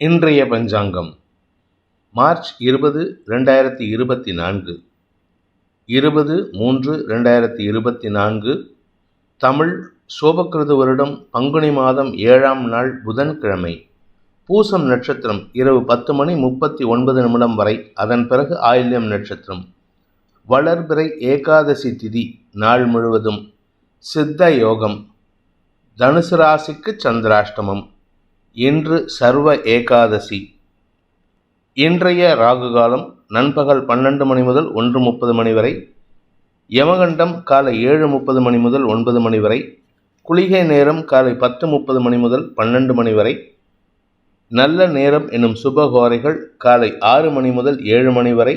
இன்றைய பஞ்சாங்கம் மார்ச் 20, 2024 20-3-2024 தமிழ் சோபக்கிருது வருடம் பங்குனி மாதம் 7ஆம் நாள் புதன்கிழமை. பூசம் நட்சத்திரம் இரவு 10:39 வரை, அதன் பிறகு ஆயில்யம் நட்சத்திரம். வளர்பிறை ஏகாதசி திதி நாள் முழுவதும். சித்த யோகம். தனுசு ராசிக்கு சந்திராஷ்டமம். இன்று சர்வ ஏகாதசி. இன்றைய ராகு காலம் நண்பகல் 12 மணி முதல் 1:30 மணி வரை. யமகண்டம் காலை 7:30 மணி முதல் 9 மணி வரை. குளிகை நேரம் காலை 10:30 மணி முதல் 12 மணி வரை. நல்ல நேரம் என்னும் சுபகோரைகள் காலை 6 மணி முதல் 7 மணி வரை,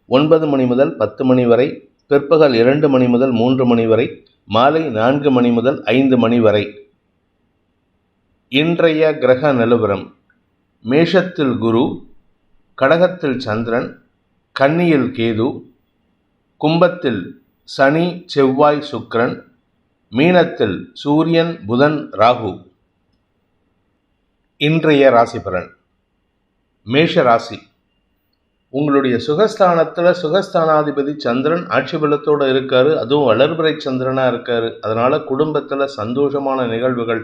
9 மணி முதல் 10 மணி வரை, பிற்பகல் 2 மணி முதல் 3 மணி வரை, மாலை 4 மணி முதல் 5 மணி வரை. இன்றைய கிரக நிலவரம்: மேஷத்தில் குரு, கடகத்தில் சந்திரன், கன்னியில் கேது, கும்பத்தில் சனி செவ்வாய் சுக்கிரன், மீனத்தில் சூரியன் புதன் ராகு. இன்றைய ராசி பலன். மேஷ ராசி. உங்களுடைய சுகஸ்தானத்தில் சுகஸ்தானாதிபதி சந்திரன் ஆட்சி பலத்தோடு இருக்காரு. அதுவும் வளர்பிறை சந்திரனாக இருக்காரு. அதனால குடும்பத்தில் சந்தோஷமான நிகழ்வுகள்,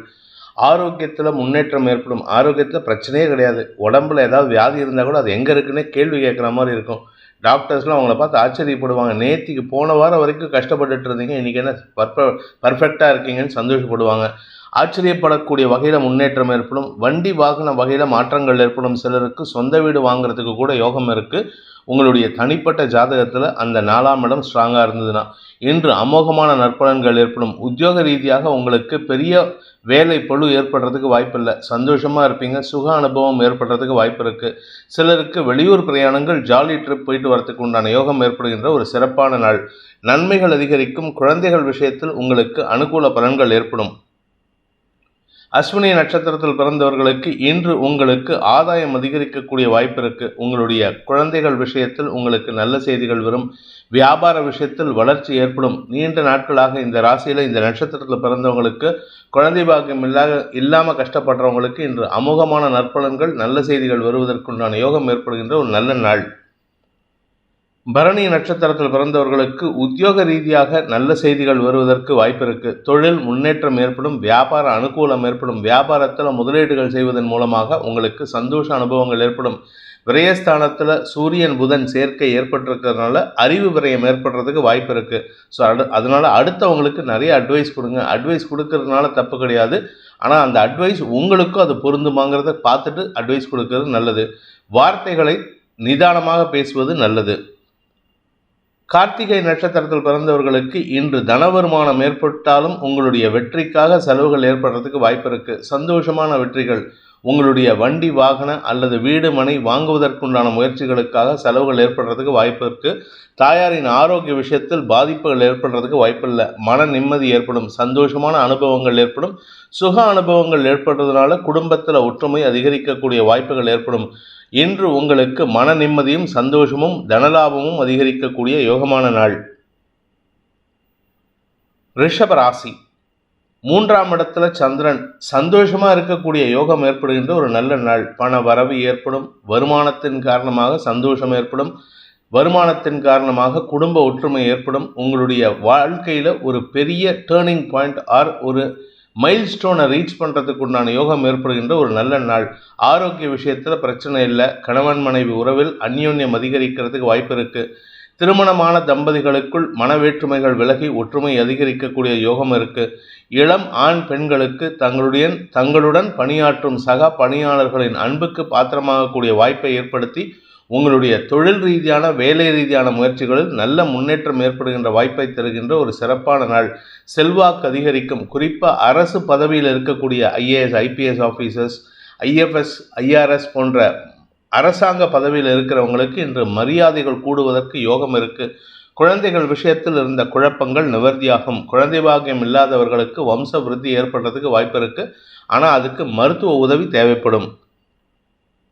ஆரோக்கியத்தில் முன்னேற்றம் ஏற்படும். ஆரோக்கியத்தில் பிரச்சனையே கிடையாது. உடம்புல ஏதாவது வியாதி இருந்தால் கூட அது எங்கே இருக்குன்னே கேள்வி கேட்குற மாதிரி இருக்கும். டாக்டர்ஸ்லாம் அவங்கள பார்த்து ஆச்சரியப்படுவாங்க. நேத்திக்கு போன வாரம் வரைக்கும் கஷ்டப்பட்டுட்டு இருந்தீங்க, இன்றைக்கி என்ன பர்ஃபெக்டாக இருக்கீங்கன்னு சந்தோஷப்படுவாங்க. ஆச்சரியப்படக்கூடிய வகையில் முன்னேற்றம் ஏற்படும். வண்டி வாகன வகையில் மாற்றங்கள் ஏற்படும். சிலருக்கு சொந்த வீடு வாங்குறதுக்கு கூட யோகம் இருக்குது. உங்களுடைய தனிப்பட்ட ஜாதகத்தில் அந்த 4ஆம் இடம் ஸ்ட்ராங்காக இருந்ததுன்னா இன்று அமோகமான நற்பலன்கள் ஏற்படும். உத்தியோக ரீதியாக உங்களுக்கு பெரிய வேலை பளு ஏற்படுறதுக்கு வாய்ப்பில்லை. சந்தோஷமாக இருப்பீங்க. சுக அனுபவம் ஏற்படுறதுக்கு வாய்ப்பு இருக்குது. சிலருக்கு வெளியூர் பிரயாணங்கள், ஜாலி ட்ரிப் போயிட்டு வரத்துக்கு உண்டான யோகம் ஏற்படுகின்ற ஒரு சிறப்பான நாள். நன்மைகள் அதிகரிக்கும். குழந்தைகள் விஷயத்தில் உங்களுக்கு அனுகூல பலன்கள் ஏற்படும். அஸ்வினி நட்சத்திரத்தில் பிறந்தவர்களுக்கு இன்று உங்களுக்கு ஆதாயம் அதிகரிக்கக்கூடிய வாய்ப்பு இருக்கு. உங்களுடைய குழந்தைகள் விஷயத்தில் உங்களுக்கு நல்ல செய்திகள் வரும். வியாபார விஷயத்தில் வளர்ச்சி ஏற்படும். நீண்ட நாட்களாக இந்த ராசியில் இந்த நட்சத்திரத்தில் பிறந்தவங்களுக்கு குழந்தை பாக்கியம் இல்லாமல் கஷ்டப்படுறவங்களுக்கு இன்று அமோகமான நற்பலன்கள், நல்ல செய்திகள் வருவதற்குண்டான யோகம் ஏற்படுகின்ற ஒரு நல்ல நாள். பரணி நட்சத்திரத்தில் பிறந்தவர்களுக்கு உத்தியோக ரீதியாக நல்ல செய்திகள் வருவதற்கு வாய்ப்பு இருக்குது. தொழில் முன்னேற்றம் ஏற்படும். வியாபார அனுகூலம் ஏற்படும். வியாபாரத்தில் முதலீடுகள் செய்வதன் மூலமாக உங்களுக்கு சந்தோஷ அனுபவங்கள் ஏற்படும். விரயஸ்தானத்தில் சூரியன் புதன் சேர்க்கை ஏற்பட்டிருக்கிறதுனால அறிவு விரயம் ஏற்படுறதுக்கு வாய்ப்பு இருக்குது. ஸோ அதனால் அடுத்தவங்களுக்கு நிறைய அட்வைஸ் கொடுங்க. அட்வைஸ் கொடுக்கறதுனால தப்பு கிடையாது. ஆனால் அந்த அட்வைஸ் உங்களுக்கும் அது பொருந்துமாங்கிறத பார்த்துட்டு அட்வைஸ் கொடுக்கறது நல்லது. வார்த்தைகளை நிதானமாக பேசுவது நல்லது. கார்த்திகை நட்சத்திரத்தில் பிறந்தவர்களுக்கு இன்று தன வருமானம் ஏற்பட்டாலும் உங்களுடைய வெற்றிக்காக செலவுகள் ஏற்படுறதுக்கு வாய்ப்பு இருக்கு. சந்தோஷமான வெற்றிகள். உங்களுடைய வண்டி வாகன அல்லது வீடு மனை வாங்குவதற்குண்டான முயற்சிகளுக்காக செலவுகள் ஏற்படுறதுக்கு வாய்ப்பு இருக்கு. தாயாரின் ஆரோக்கிய விஷயத்தில் பாதிப்புகள் ஏற்படுறதுக்கு வாய்ப்பில்லை. மன நிம்மதி ஏற்படும். சந்தோஷமான அனுபவங்கள் ஏற்படும். சுக அனுபவங்கள் ஏற்படுறதுனால குடும்பத்தில் ஒற்றுமை அதிகரிக்கக்கூடிய வாய்ப்புகள் ஏற்படும். இன்று உங்களுக்கு மன நிம்மதியும் சந்தோஷமும் தனலாபமும் அதிகரிக்கக்கூடிய யோகமான நாள். ரிஷப ராசி. 3ஆம் இடத்துல சந்திரன். சந்தோஷமாக இருக்கக்கூடிய யோகம் ஏற்படுகின்ற ஒரு நல்ல நாள். பண வரவு ஏற்படும். வருமானத்தின் காரணமாக சந்தோஷம் ஏற்படும். வருமானத்தின் காரணமாக குடும்ப ஒற்றுமை ஏற்படும். உங்களுடைய வாழ்க்கையில் ஒரு பெரிய டேர்னிங் பாயிண்ட் ஆர் ஒரு மைல்ஸ்டோனை ரீச் பண்ணுறதுக்கு உண்டான யோகம் ஏற்படுகின்ற ஒரு நல்ல நாள். ஆரோக்கிய விஷயத்தில் பிரச்சனை இல்லை. கணவன் மனைவி உறவில் அந்யோன்யம் அதிகரிக்கிறதுக்கு வாய்ப்பு இருக்குது. திருமணமான தம்பதிகளுக்குள் மன வேற்றுமைகள் விலகி ஒற்றுமை அதிகரிக்கக்கூடிய யோகம் இருக்குது. இளம் ஆண் பெண்களுக்கு தங்களுடன் பணியாற்றும் சக பணியாளர்களின் அன்புக்கு பாத்திரமாகக்கூடிய வாய்ப்பை ஏற்படுத்தி உங்களுடைய தொழில் ரீதியான வேலை ரீதியான முயற்சிகளில் நல்ல முன்னேற்றம் ஏற்படுகின்ற வாய்ப்பை தருகின்ற ஒரு சிறப்பான நாள். செல்வாக்கு அதிகரிக்கும். குறிப்பாக அரசு பதவியில் இருக்கக்கூடிய IAS IPS officers, IFS IRS போன்ற அரசாங்க பதவியில் இருக்கிறவங்களுக்கு இன்று மரியாதைகள் கூடுவதற்கு யோகம் இருக்குது. குழந்தைகள் விஷயத்தில் இருந்த குழப்பங்கள் நிவர்த்தியாகும். குழந்தை பாக்கியம் இல்லாதவர்களுக்கு வம்ச விருத்தி ஏற்படுறதுக்கு வாய்ப்பு இருக்குது. ஆனால் அதுக்கு மருத்துவ உதவி தேவைப்படும்.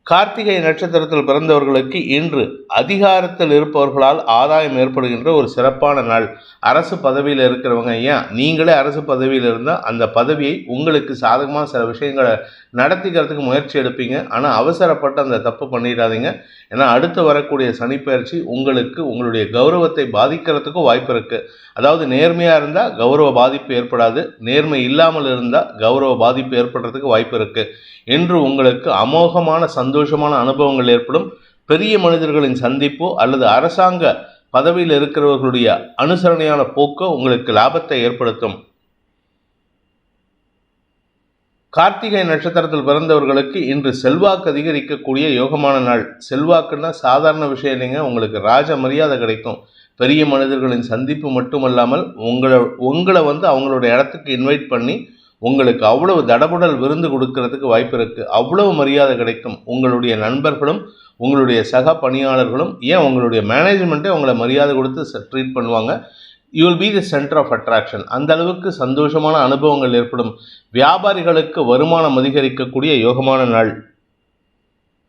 கார்த்திகை நட்சத்திரத்தில் பிறந்தவர்களுக்கு இன்று அதிகாரத்தில் இருப்பவர்களால் ஆதாயம் ஏற்படுகின்ற ஒரு சிறப்பான நாள். அரசு பதவியில் இருக்கிறவங்க, ஏன் நீங்களே அரசு பதவியில் இருந்தால் அந்த பதவியை உங்களுக்கு சாதகமாக சில விஷயங்களை நடத்திக்கிறதுக்கு முயற்சி எடுப்பீங்க. ஆனால் அவசரப்பட்டு அந்த தப்பு பண்ணிடாதீங்க. ஏன்னா அடுத்து வரக்கூடிய சனிப்பெயர்ச்சி உங்களுக்கு உங்களுடைய கௌரவத்தை பாதிக்கிறதுக்கும் வாய்ப்பு இருக்குது. அதாவது நேர்மையாக இருந்தால் கௌரவ பாதிப்பு ஏற்படாது, நேர்மை இல்லாமல் இருந்தால் கௌரவ பாதிப்பு ஏற்படுறதுக்கு வாய்ப்பு இருக்குது. என்று உங்களுக்கு அமோகமான சந்தோஷமான அனுபவங்கள் ஏற்படும். பெரிய மனிதர்களின் சந்திப்போ அல்லது அரசாங்க பதவியில் இருக்கிறவர்களுடைய அனுசரணையான போக்கோ உங்களுக்கு லாபத்தை ஏற்படுத்தும். கார்த்திகை நட்சத்திரத்தில் பிறந்தவர்களுக்கு இன்று செல்வாக்கு அதிகரிக்கக்கூடிய யோகமான நாள். செல்வாக்குன்னா சாதாரண விஷயம் இல்லைங்க, உங்களுக்கு ராஜ மரியாதை கிடைக்கும். பெரிய மனிதர்களின் சந்திப்பு மட்டுமல்லாமல் உங்களை அவங்களுடைய இடத்துக்கு இன்வைட் பண்ணி உங்களுக்கு அவ்வளவு தடபுடல் விருந்து கொடுக்கறதுக்கு வாய்ப்பு இருக்குது. அவ்வளவு மரியாதை கிடைக்கும். உங்களுடைய நண்பர்களும் உங்களுடைய சக பணியாளர்களும், ஏன் உங்களுடைய மேனேஜ்மெண்ட்டே உங்களை மரியாதை கொடுத்து ட்ரீட் பண்ணுவாங்க. You will be the centre of attraction. அந்த அளவுக்கு சந்தோஷமான அனுபவங்கள் ஏற்படும். வியாபாரிகளுக்கு வருமானம் அதிகரிக்கக்கூடிய யோகமான நாள்.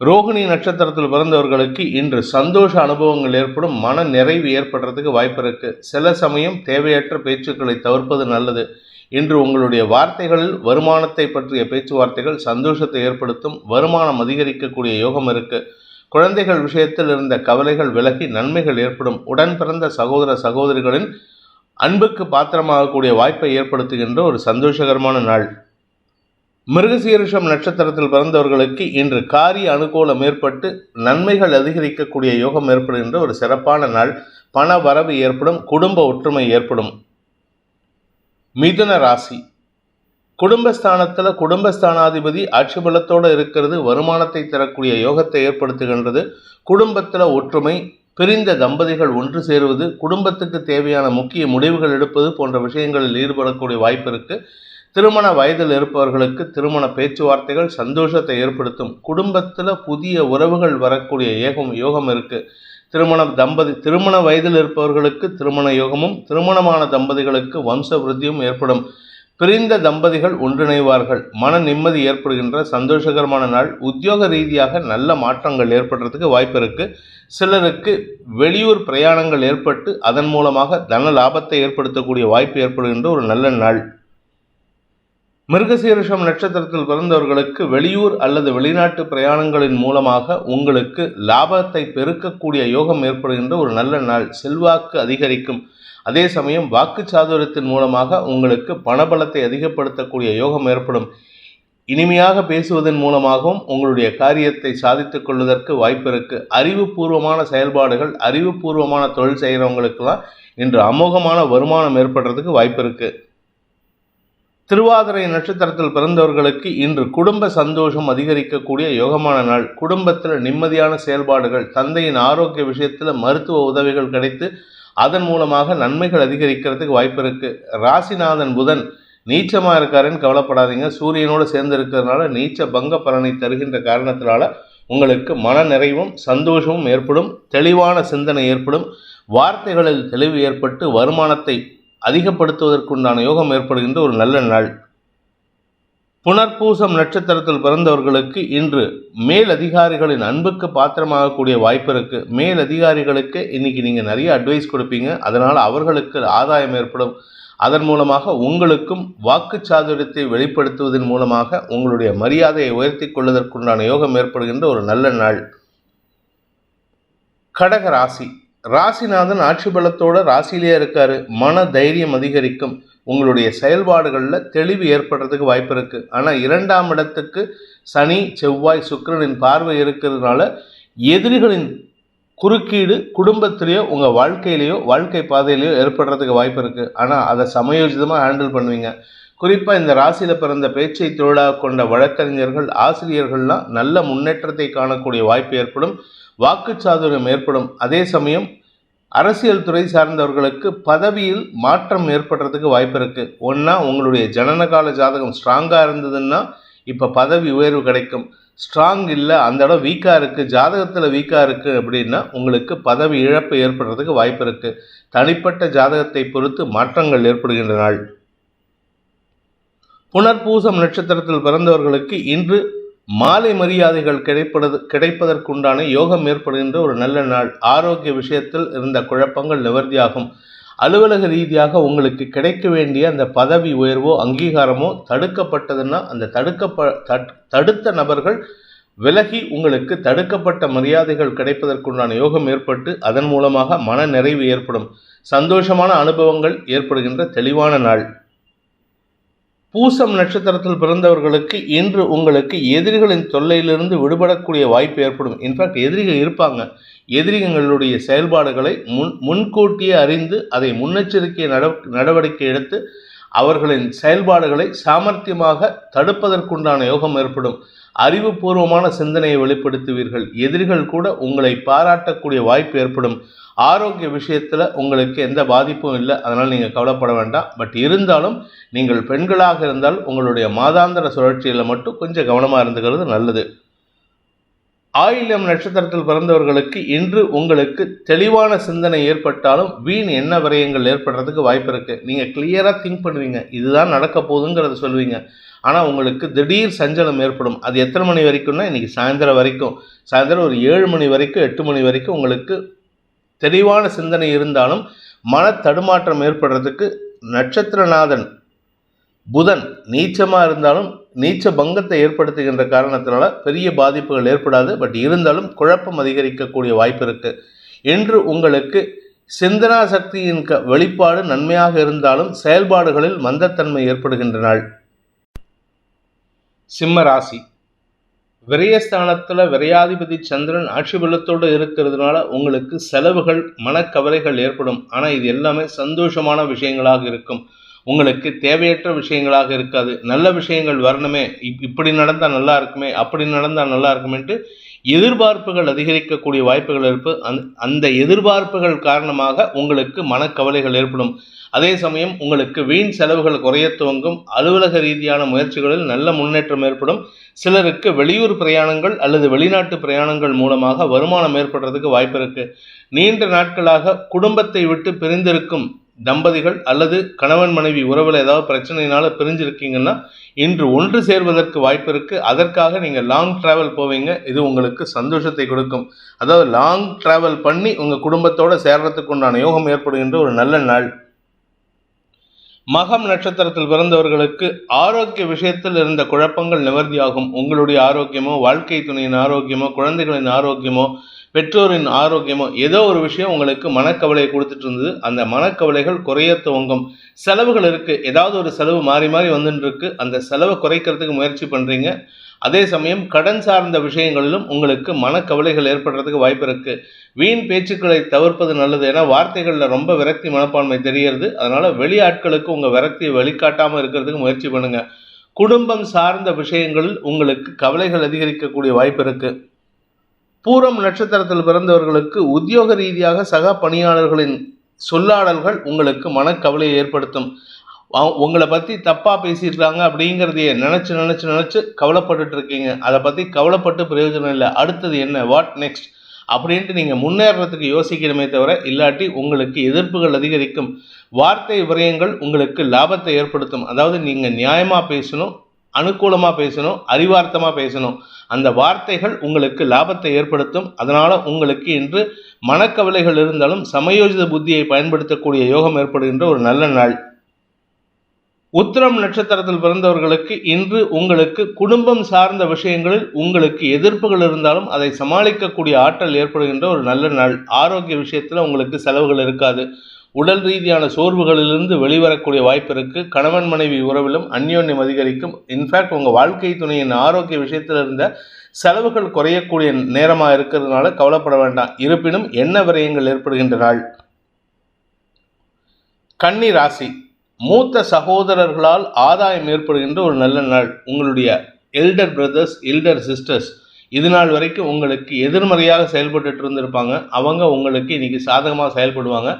ரோகிணி நட்சத்திரத்தில் பிறந்தவர்களுக்கு இன்று சந்தோஷ அனுபவங்கள் ஏற்படும். மன நிறைவு ஏற்படுறதுக்கு வாய்ப்பு இருக்குது. சில சமயம் தேவையற்ற பேச்சுக்களை தவிர்ப்பது நல்லது. இன்று உங்களுடைய வார்த்தைகளில் வருமானத்தை பற்றிய பேச்சுவார்த்தைகள் சந்தோஷத்தை ஏற்படுத்தும். வருமானம் அதிகரிக்கக்கூடிய யோகம் இருக்குது. குழந்தைகள் விஷயத்தில் இருந்த கவலைகள் விலகி நன்மைகள் ஏற்படும். உடன் பிறந்த சகோதர சகோதரிகளின் அன்புக்கு பாத்திரமாகக்கூடிய வாய்ப்பை ஏற்படுத்துகின்ற ஒரு சந்தோஷகரமான நாள். மிருகசீரிஷம் நட்சத்திரத்தில் பிறந்தவர்களுக்கு இன்று காரிய அனுகூலம் ஏற்பட்டு நன்மைகள் அதிகரிக்கக்கூடிய யோகம் ஏற்படுகின்ற ஒரு சிறப்பான நாள். பண வரவு ஏற்படும். குடும்ப ஒற்றுமை ஏற்படும். மிதுன ராசி. குடும்பஸ்தானத்தில் குடும்பஸ்தானாதிபதி ஆட்சி பலத்தோடு இருக்கிறது. வருமானத்தை தரக்கூடிய யோகத்தை ஏற்படுத்துகின்றது. குடும்பத்தில் ஒற்றுமை, பிரிந்த தம்பதிகள் ஒன்று சேருவது, குடும்பத்துக்கு தேவையான முக்கிய முடிவுகள் எடுப்பது போன்ற விஷயங்களில் ஈடுபடக்கூடிய வாய்ப்பு இருக்குது. திருமண வயதில் இருப்பவர்களுக்கு திருமண பேச்சுவார்த்தைகள் சந்தோஷத்தை ஏற்படுத்தும். குடும்பத்தில் புதிய உறவுகள் வரக்கூடிய யோகம் இருக்குது. திருமண வயதில் இருப்பவர்களுக்கு திருமண யோகமும், திருமணமான தம்பதிகளுக்கு வம்ச விருத்தியும் ஏற்படும். பிரிந்த தம்பதிகள் ஒன்றிணைவார்கள். மன நிம்மதி ஏற்படுகின்ற சந்தோஷகரமான நாள். உத்தியோக ரீதியாக நல்ல மாற்றங்கள் ஏற்படுறதுக்கு வாய்ப்பு இருக்கு. சிலருக்கு வெளியூர் பிரயாணங்கள் ஏற்பட்டு அதன் மூலமாக தன லாபத்தை ஏற்படுத்தக்கூடிய வாய்ப்பு ஏற்படுகின்ற ஒரு நல்ல நாள். மிருகசீரிஷம் நட்சத்திரத்தில் பிறந்தவர்களுக்கு வெளியூர் அல்லது வெளிநாட்டு பிரயாணங்களின் மூலமாக உங்களுக்கு லாபத்தை பெருக்கக்கூடிய யோகம் ஏற்படுகின்ற ஒரு நல்ல நாள். செல்வாக்கு அதிகரிக்கும். அதே சமயம் வாக்கு சாதுரியத்தின் மூலமாக உங்களுக்கு பணபலத்தை அதிகப்படுத்தக்கூடிய யோகம் ஏற்படும். இனிமையாக பேசுவதன் மூலமாகவும் உங்களுடைய காரியத்தை சாதித்துக் கொள்வதற்கு வாய்ப்பு இருக்கு. அறிவுபூர்வமான செயல்பாடுகள், அறிவுபூர்வமான தொழில் செய்கிறவங்களுக்கெல்லாம் இன்று அமோகமான வருமானம் ஏற்படுறதுக்கு வாய்ப்பு இருக்கு. திருவாதிரை நட்சத்திரத்தில் பிறந்தவர்களுக்கு இன்று குடும்ப சந்தோஷம் அதிகரிக்கக்கூடிய யோகமான நாள். குடும்பத்தில் நிம்மதியான செயல்பாடுகள், தந்தையின் ஆரோக்கிய விஷயத்தில் மருத்துவ உதவிகள் கிடைத்து அதன் மூலமாக நன்மைகள் அதிகரிக்கிறதுக்கு வாய்ப்பு இருக்கு. ராசிநாதன் புதன் நீச்சமாக இருக்காருன்னு கவலைப்படாதீங்க. சூரியனோடு சேர்ந்து இருக்கிறதுனால நீச்ச பங்க பலனை தருகின்ற காரணத்தினால உங்களுக்கு மன நிறைவும் சந்தோஷமும் ஏற்படும். தெளிவான சிந்தனை ஏற்படும். வார்த்தைகளில் தெளிவு ஏற்பட்டு வருமானத்தை அதிகப்படுத்துவதற்குண்டான யோகம் ஏற்படுகின்ற ஒரு நல்ல நாள். புனர்பூசம் நட்சத்திரத்தில் பிறந்தவர்களுக்கு இன்று மேல் அதிகாரிகளின் அன்புக்கு பாத்திரமாகக்கூடிய வாய்ப்பு இருக்கு. மேல் அதிகாரிகளுக்கு இன்னைக்கு நீங்கள் நிறைய அட்வைஸ் கொடுப்பீங்க. அதனால் அவர்களுக்கு ஆதாயம் ஏற்படும். அதன் மூலமாக உங்களுக்கும் வாக்கு சாதுரியத்தை வெளிப்படுத்துவதன் மூலமாக உங்களுடைய மரியாதையை உயர்த்தி கொள்வதற்குண்டான யோகம் ஏற்படுகின்ற ஒரு நல்ல நாள். கடக ராசி. ராசிநாதன் ஆட்சி பலத்தோட ராசியிலே இருக்காரு. மன தைரியம் அதிகரிக்கும். உங்களுடைய செயல்பாடுகளில் தெளிவு ஏற்படுறதுக்கு வாய்ப்பு இருக்கு. ஆனால் 2ஆம் இடத்துக்கு சனி, செவ்வாய், சுக்கிரனின் பார்வை இருக்கிறதுனால எதிரிகளின் குறுக்கீடு குடும்பத்திலேயோ உங்கள் வாழ்க்கையிலேயோ வாழ்க்கை பாதையிலையோ ஏற்படுறதுக்கு வாய்ப்பு இருக்கு. ஆனால் அதை சமயோஜிதமாக ஹேண்டில் பண்ணுவீங்க. குறிப்பாக இந்த ராசியில் பிறந்த பேச்சை தொழிலாக கொண்ட வழக்கறிஞர்கள், ஆசிரியர்கள்லாம் நல்ல முன்னேற்றத்தை காணக்கூடிய வாய்ப்பு ஏற்படும். வாக்கு சாதுரியம் ஏற்படும். அதே சமயம் அரசியல் துறை சார்ந்தவர்களுக்கு பதவியில் மாற்றம் ஏற்படுறதுக்கு வாய்ப்பு இருக்கு. ஒன்றா உங்களுடைய ஜனனகால ஜாதகம் ஸ்ட்ராங்காக இருந்ததுன்னா இப்போ பதவி உயர்வு கிடைக்கும். ஸ்ட்ராங் இல்லை, அந்த இடம் வீக்காக இருக்குது, ஜாதகத்தில் வீக்காக இருக்குது அப்படின்னா உங்களுக்கு பதவி இழப்பு ஏற்படுறதுக்கு வாய்ப்பு இருக்குது. தனிப்பட்ட ஜாதகத்தை பொறுத்து மாற்றங்கள் ஏற்படுகின்ற நாள். புனர்பூசம் நட்சத்திரத்தில் பிறந்தவர்களுக்கு இன்று மாலை மரியாதைகள் கிடைப்பதற்குண்டான யோகம் ஏற்படுகின்ற ஒரு நல்ல நாள். ஆரோக்கிய விஷயத்தில் இருந்த குழப்பங்கள் நிவர்த்தியாகும். அலுவலக ரீதியாக உங்களுக்கு கிடைக்க வேண்டிய அந்த பதவி உயர்வோ அங்கீகாரமோ தடுக்கப்பட்டதுன்னா அந்த தடுத்த நபர்கள் விலகி உங்களுக்கு தடுக்கப்பட்ட மரியாதைகள் கிடைப்பதற்குண்டான யோகம் ஏற்பட்டு அதன் மூலமாக மன நிறைவு ஏற்படும். சந்தோஷமான அனுபவங்கள் ஏற்படுகின்ற தெளிவான நாள். பூசம் நட்சத்திரத்தில் பிறந்தவர்களுக்கு இன்று உங்களுக்கு எதிரிகளின் தொல்லையிலிருந்து விடுபடக்கூடிய வாய்ப்பு ஏற்படும். இன்ஃபேக்ட் எதிரிகள் இருப்பாங்க. எதிரிகளுடைய செயல்பாடுகளை முன்கூட்டியே அறிந்து அதை முன்னெச்சரிக்கை நடவடிக்கை எடுத்து அவர்களின் செயல்பாடுகளை சாமர்த்தியமாக தடுப்பதற்குண்டான யோகம் ஏற்படும். அறிவுபூர்வமான சிந்தனையை வெளிப்படுத்துவீர்கள். எதிரிகள் கூட உங்களை பாராட்டக்கூடிய வாய்ப்பு ஏற்படும். ஆரோக்கிய விஷயத்தில் உங்களுக்கு எந்த பாதிப்பும் இல்லை, அதனால் நீங்கள் கவலைப்பட வேண்டாம். பட் இருந்தாலும் நீங்கள் பெண்களாக இருந்தால் உங்களுடைய மாதாந்திர சுழற்சியில் மட்டும் கொஞ்சம் கவனமாக இருந்துக்கிறது நல்லது. ஆயில்யம் நட்சத்திரத்தில் பிறந்தவர்களுக்கு இன்று உங்களுக்கு தெளிவான சிந்தனை ஏற்பட்டாலும் வீண் எண்ண விரயங்கள் ஏற்படுறதுக்கு வாய்ப்பு இருக்குது. நீங்கள் கிளியராக திங்க் பண்ணுவீங்க, இதுதான் நடக்க போகுதுங்கிறத சொல்லுவீங்க. ஆனால் உங்களுக்கு திடீர் சஞ்சலம் ஏற்படும். அது எத்தனை மணி வரைக்கும்னா இன்றைக்கி சாயந்தரம் ஒரு 7 மணி வரைக்கும் 8 மணி வரைக்கும் உங்களுக்கு தெளிவான சிந்தனை இருந்தாலும் மன தடுமாற்றம் ஏற்படுறதுக்கு நட்சத்திரநாதன் புதன் நீச்சமாக இருந்தாலும் நீச்ச பங்கத்தை ஏற்படுத்துகின்ற காரணத்தினால பெரிய பாதிப்புகள் ஏற்படாது. பட் இருந்தாலும் குழப்பம் அதிகரிக்கக்கூடிய வாய்ப்பு இருக்குது. இன்று உங்களுக்கு சிந்தனா சக்தியின் வெளிப்பாடு நன்மையாக இருந்தாலும் செயல்பாடுகளில் மந்தத்தன்மை ஏற்படுகின்ற நாள். சிம்ம ராசி. விரயஸ்தானத்தில் விரையாதிபதி சந்திரன் ஆட்சி பலத்தோடு இருக்கிறதுனால உங்களுக்கு செலவுகள் மனக்கவலைகள் ஏற்படும். ஆனால் இது எல்லாமே சந்தோஷமான விஷயங்களாக இருக்கும். உங்களுக்கு தேவையற்ற விஷயங்களாக இருக்காது. நல்ல விஷயங்கள் வரணுமே, இப்படி நடந்தால் நல்லா இருக்குமே, அப்படி நடந்தால் நல்லா இருக்குமேன்ட்டு எதிர்பார்ப்புகள் அதிகரிக்கக்கூடிய வாய்ப்புகள் இருப்பு. அந்த எதிர்பார்ப்புகள் காரணமாக உங்களுக்கு மனக்கவலைகள் ஏற்படும். அதே சமயம் உங்களுக்கு வீண் செலவுகள் குறைய துவங்கும். அலுவலக ரீதியான முயற்சிகளில் நல்ல முன்னேற்றம் ஏற்படும். சிலருக்கு வெளியூர் பிரயாணங்கள் அல்லது வெளிநாட்டு பிரயாணங்கள் மூலமாக வருமானம் ஏற்படுறதுக்கு வாய்ப்பு இருக்கு. நீண்ட நாட்களாக குடும்பத்தை விட்டு பிரிந்திருக்கும் தம்பதிகள் அல்லது கணவன் மனைவி உறவில் ஏதாவது பிரச்சனையினால பிரிஞ்சிருக்கீங்கன்னா இன்று ஒன்று சேர்வதற்கு வாய்ப்பு இருக்கு. அதற்காக நீங்கள் லாங் டிராவல் போவீங்க. இது உங்களுக்கு சந்தோஷத்தை கொடுக்கும். அதாவது லாங் டிராவல் பண்ணி உங்கள் குடும்பத்தோடு சேர்றதுக்கு உண்டான யோகம் ஏற்படுகின்ற ஒரு நல்ல நாள். மகம் நட்சத்திரத்தில் பிறந்தவர்களுக்கு ஆரோக்கிய விஷயத்தில் இருந்த குழப்பங்கள் நிவர்த்தியாகும். உங்களுடைய ஆரோக்கியமோ, வாழ்க்கை துணையின் ஆரோக்கியமோ, குழந்தைகளின் ஆரோக்கியமோ, பெற்றோரின் ஆரோக்கியமோ ஏதோ ஒரு விஷயம் உங்களுக்கு மனக்கவலையை கொடுத்துட்டு இருந்தது. அந்த மனக்கவலைகள் குறைய துவங்கும். செலவுகள் இருக்கு, ஏதாவது ஒரு செலவு மாறி மாறி வந்துட்டு இருக்கு. அந்த செலவை குறைக்கிறதுக்கு முயற்சி பண்றீங்க. அதே சமயம் கடன் சார்ந்த விஷயங்களிலும் உங்களுக்கு மனக்கவலைகள் ஏற்படுறதுக்கு வாய்ப்பு இருக்கு. வீண் பேச்சுக்களை தவிர்ப்பது நல்லது. ஏன்னா வார்த்தைகளில் ரொம்ப விரக்தி மனப்பான்மை தெரிகிறது. அதனால வெளியாட்களுக்கு உங்க விரக்தியை வெளிக்காட்டாமல் இருக்கிறதுக்கு முயற்சி பண்ணுங்க. குடும்பம் சார்ந்த விஷயங்களில் உங்களுக்கு கவலைகள் அதிகரிக்கக்கூடிய வாய்ப்பு இருக்கு. பூரம் நட்சத்திரத்தில் பிறந்தவர்களுக்கு உத்தியோக ரீதியாக சக பணியாளர்களின் சொல்லாடல்கள் உங்களுக்கு மனக்கவலையை ஏற்படுத்தும். உங்களை பற்றி தப்பாக பேசியிருக்காங்க அப்படிங்கிறதையே நினச்சி நினச்சி நினச்சி கவலைப்பட்டுட்டு இருக்கீங்க. அதை பற்றி கவலைப்பட்டு பிரயோஜனம் இல்லை. அடுத்தது என்ன, வாட் நெக்ஸ்ட் அப்படின்ட்டு நீங்கள் முன்னேறதுக்கு யோசிக்கணுமே தவிர, இல்லாட்டி உங்களுக்கு எதிர்ப்புகள் அதிகரிக்கும். வார்த்தை விரயங்கள் உங்களுக்கு லாபத்தை ஏற்படுத்தும். அதாவது நீங்கள் நியாயமாக பேசணும், அனுகூலமாக பேசணும், அறிவார்த்தமாக பேசணும். அந்த வார்த்தைகள் உங்களுக்கு லாபத்தை ஏற்படுத்தும். அதனால் உங்களுக்கு இன்று மனக்கவலைகள் இருந்தாலும் சமயோஜித புத்தியை பயன்படுத்தக்கூடிய யோகம் ஏற்படுகின்ற ஒரு நல்ல நாள். உத்திரம் நட்சத்திரத்தில் பிறந்தவர்களுக்கு இன்று உங்களுக்கு குடும்பம் சார்ந்த விஷயங்களில் உங்களுக்கு எதிர்ப்புகள் இருந்தாலும் அதை சமாளிக்கக்கூடிய ஆற்றல் ஏற்படுகின்ற ஒரு நல்ல நாள். ஆரோக்கிய விஷயத்தில் உங்களுக்கு செலவுகள் இருக்காது. உடல் ரீதியான சோர்வுகளிலிருந்து வெளிவரக்கூடிய வாய்ப்பு இருக்கு. கணவன் மனைவி உறவிலும் அந்யோன்யம் அதிகரிக்கும். இன்ஃபேக்ட் உங்கள் வாழ்க்கை துணையின் ஆரோக்கிய விஷயத்தில் இருந்த செலவுகள் குறையக்கூடிய நேரமாக இருக்கிறதுனால கவலைப்பட வேண்டாம். இருப்பினும் எண்ண விரயங்கள் ஏற்படுகின்ற நாள். கன்னி ராசி. மூத்த சகோதரர்களால் ஆதாயம் ஏற்படுகின்ற ஒரு நல்ல நாள். உங்களுடைய எல்டர் பிரதர்ஸ், எல்டர் சிஸ்டர்ஸ் இது நாள் வரைக்கும் உங்களுக்கு எதிர்மறையாக செயல்பட்டு இருந்திருப்பாங்க. அவங்க உங்களுக்கு இன்னைக்கு சாதகமாக செயல்படுவாங்க.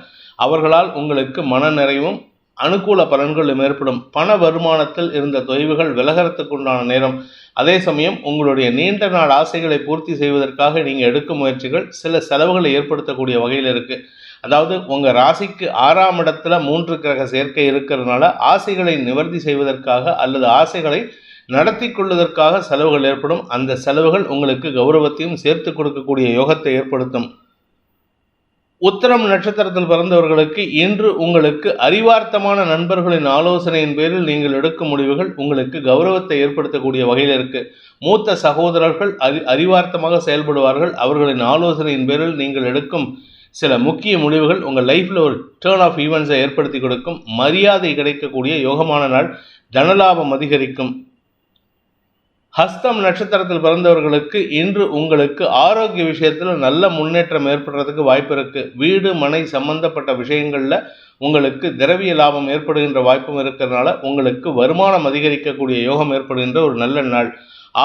அவர்களால் உங்களுக்கு மன நிறைவும் அனுகூல பலன்களும் ஏற்படும். பண வருமானத்தில் இருந்த தொய்வுகள் விலகிறதுக்கு உண்டான நேரம். அதே சமயம் உங்களுடைய நீண்ட நாள் ஆசைகளை பூர்த்தி செய்வதற்காக நீங்கள் எடுக்கும் முயற்சிகள் சில செலவுகளை ஏற்படுத்தக்கூடிய வகையில் இருக்குது. அதாவது உங்கள் ராசிக்கு 6ஆம் இடத்துல 3 கிரக சேர்க்கை இருக்கிறதுனால ஆசைகளை நிவர்த்தி செய்வதற்காக அல்லது ஆசைகளை நடத்தி கொள்வதற்காக செலவுகள் ஏற்படும். அந்த செலவுகள் உங்களுக்கு கௌரவத்தையும் சேர்த்து கொடுக்கக்கூடிய யோகத்தை ஏற்படுத்தும். உத்திரம் நட்சத்திரத்தில் பிறந்தவர்களுக்கு இன்று உங்களுக்கு அறிவார்த்தமான நண்பர்களின் ஆலோசனையின் பேரில் நீங்கள் எடுக்கும் முடிவுகள் உங்களுக்கு கௌரவத்தை ஏற்படுத்தக்கூடிய வகையில் இருக்கு. மூத்த சகோதரர்கள் அறிவார்த்தமாக செயல்படுவார்கள். அவர்களின் ஆலோசனையின் பேரில் நீங்கள் எடுக்கும் சில முக்கிய முடிவுகள் உங்கள் லைஃப்பில் ஒரு டேர்ன் ஆஃப் ஈவெண்ட்ஸை ஏற்படுத்தி கொடுக்கும். மரியாதை கிடைக்கக்கூடிய யோகமான நாள். தனலாபம் அதிகரிக்கும். ஹஸ்தம் நட்சத்திரத்தில் பிறந்தவர்களுக்கு இன்று உங்களுக்கு ஆரோக்கிய விஷயத்தில் நல்ல முன்னேற்றம் ஏற்படுறதுக்கு வாய்ப்பு இருக்கு. வீடு மனை சம்பந்தப்பட்ட விஷயங்கள்ல உங்களுக்கு திரவிய லாபம் ஏற்படுகின்ற வாய்ப்பும் இருக்கிறதுனால உங்களுக்கு வருமானம் அதிகரிக்கக்கூடிய யோகம் ஏற்படுகின்ற ஒரு நல்ல நாள்.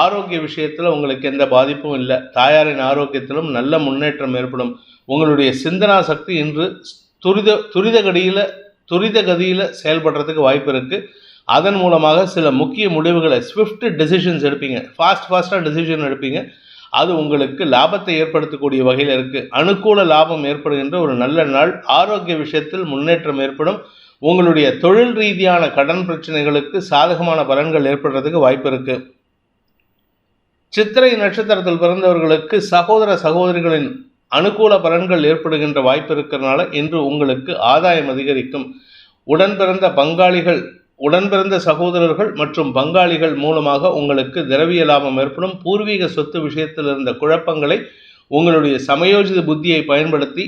ஆரோக்கிய விஷயத்தில் உங்களுக்கு எந்த பாதிப்பும் இல்லை. தாயாரின் ஆரோக்கியத்திலும் நல்ல முன்னேற்றம் ஏற்படும். உங்களுடைய சிந்தனா சக்தி இன்று துரித கதியில் செயல்படுறதுக்கு வாய்ப்பு இருக்கு. அதன் மூலமாக சில முக்கிய முடிவுகளை ஸ்விஃப்ட் டெசிஷன்ஸ் எடுப்பீங்க. ஃபாஸ்ட்டாக டெசிஷன் எடுப்பீங்க. அது உங்களுக்கு லாபத்தை ஏற்படுத்தக்கூடிய வகையில் இருக்குது. அனுகூல லாபம் ஏற்படுகின்ற ஒரு நல்ல நாள். ஆரோக்கிய விஷயத்தில் முன்னேற்றம் ஏற்படும். உங்களுடைய தொழில் ரீதியான கடன் பிரச்சனைகளுக்கு சாதகமான பலன்கள் ஏற்படுறதுக்கு வாய்ப்பு இருக்குது. சித்திரை நட்சத்திரத்தில் பிறந்தவர்களுக்கு சகோதர சகோதரிகளின் அனுகூல பலன்கள் ஏற்படுகின்ற வாய்ப்பு இருக்கிறதுனால இன்று உங்களுக்கு ஆதாயம் அதிகரிக்கும். உடன்பிறந்த சகோதரர்கள் மற்றும் பங்காளிகள் மூலமாக உங்களுக்கு திரவிய லாபம் ஏற்படும். பூர்வீக சொத்து விஷயத்தில் இருந்த குழப்பங்களை உங்களுடைய சமயோஜித புத்தியை பயன்படுத்தி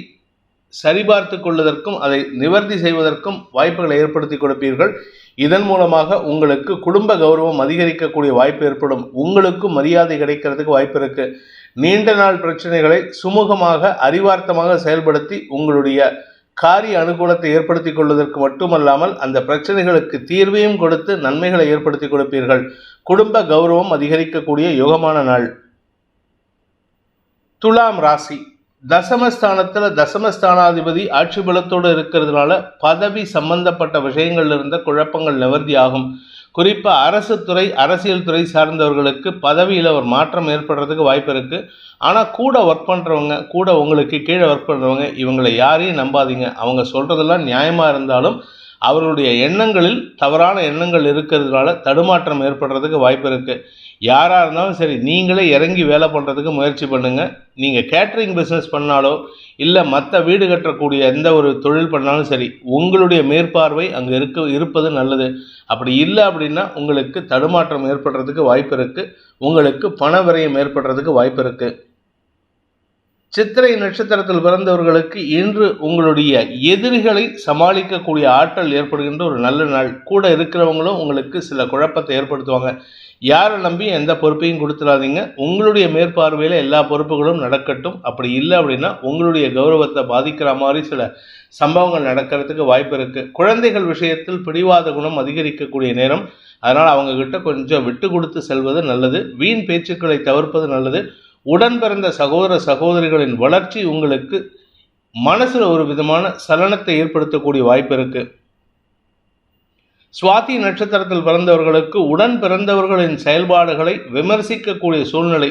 சரிபார்த்து கொள்வதற்கும் அதை நிவர்த்தி செய்வதற்கும் வாய்ப்புகளை ஏற்படுத்தி கொடுப்பீர்கள். இதன் மூலமாக உங்களுக்கு குடும்ப கௌரவம் அதிகரிக்கக்கூடிய வாய்ப்பு ஏற்படும். உங்களுக்கும் மரியாதை கிடைக்கிறதுக்கு வாய்ப்பு இருக்கு. நீண்ட நாள் பிரச்சனைகளை சுமூகமாக அறிவார்த்தமாக செயல்படுத்தி உங்களுடைய காரிய அனுகூலத்தை ஏற்படுத்தி கொள்வதற்கு மட்டுமல்லாமல் அந்த பிரச்சனைகளுக்கு தீர்வையும் கொடுத்து நன்மைகளை ஏற்படுத்தி கொடுப்பீர்கள். குடும்ப கௌரவம் அதிகரிக்கக்கூடிய யோகமான நாள். துலாம் ராசி. தசமஸ்தானாதிபதி ஆட்சி பலத்தோடு இருக்கிறதுனால பதவி சம்பந்தப்பட்ட விஷயங்கள் இருந்த குழப்பங்கள் நிவர்த்தி ஆகும். குறிப்பாக அரசியல் துறை சார்ந்தவர்களுக்கு பதவியில் ஒரு மாற்றம் ஏற்படுறதுக்கு வாய்ப்பு இருக்குது. ஆனால் கூட உங்களுக்கு கீழே ஒர்க் பண்ணுறவங்க இவங்களை யாரையும் நம்பாதீங்க. அவங்க சொல்கிறதெல்லாம் நியாயமாக இருந்தாலும் அவர்களுடைய எண்ணங்களில் தவறான எண்ணங்கள் இருக்கிறதுனால தடுமாற்றம் ஏற்படுறதுக்கு வாய்ப்பு இருக்குது. யாராக இருந்தாலும் சரி, நீங்களே இறங்கி வேலை பண்ணுறதுக்கு முயற்சி பண்ணுங்கள். நீங்கள் கேட்ரிங் பிஸ்னஸ் பண்ணாலோ இல்லை மற்ற வீடு கட்டக்கூடிய எந்த ஒரு தொழில் பண்ணாலும் சரி, உங்களுடைய மேற்பார்வை அங்கே இருப்பது நல்லது. அப்படி இல்லை அப்படின்னா உங்களுக்கு தடுமாற்றம் ஏற்படுறதுக்கு வாய்ப்பு இருக்குது. உங்களுக்கு பண விரயம் ஏற்படுறதுக்கு வாய்ப்பு இருக்குது. சித்திரை நட்சத்திரத்தில் பிறந்தவர்களுக்கு இன்று உங்களுடைய எதிரிகளை சமாளிக்கக்கூடிய ஆற்றல் ஏற்படுகின்ற ஒரு நல்ல நாள். கூட இருக்கிறவங்களும் உங்களுக்கு சில குழப்பத்தை ஏற்படுத்துவாங்க. யாரை நம்பி எந்த பொறுப்பையும் கொடுத்துடாதீங்க. உங்களுடைய மேற்பார்வையில் எல்லா பொறுப்புகளும் நடக்கட்டும். அப்படி இல்லை அப்படின்னா உங்களுடைய கௌரவத்தை பாதிக்கிற மாதிரி சில சம்பவங்கள் நடக்கிறதுக்கு வாய்ப்பு இருக்குது. குழந்தைகள் விஷயத்தில் பிடிவாத குணம் அதிகரிக்கக்கூடிய நேரம். அதனால் அவங்கக்கிட்ட கொஞ்சம் விட்டு கொடுத்து செல்வது நல்லது. வீண் பேச்சுக்களை தவிர்ப்பது நல்லது. உடன்பிறந்த சகோதர சகோதரிகளின் வளர்ச்சி உங்களுக்கு மனசில் ஒரு விதமான சலனத்தை ஏற்படுத்தக்கூடிய வாய்ப்பு இருக்கு. சுவாதி நட்சத்திரத்தில் பிறந்தவர்களுக்கு உடன் பிறந்தவர்களின் செயல்பாடுகளை விமர்சிக்கக்கூடிய சூழ்நிலை.